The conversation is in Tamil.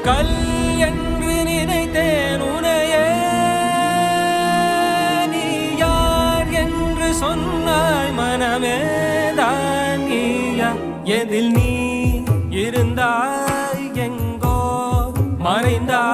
கல் என்று நினைத்தேன் உனையே, நீ யார் என்று சொன்னாய் மனமே தான் நீயா? எதில் நீ இருந்தாய், எங்கோ மறைந்தாய்.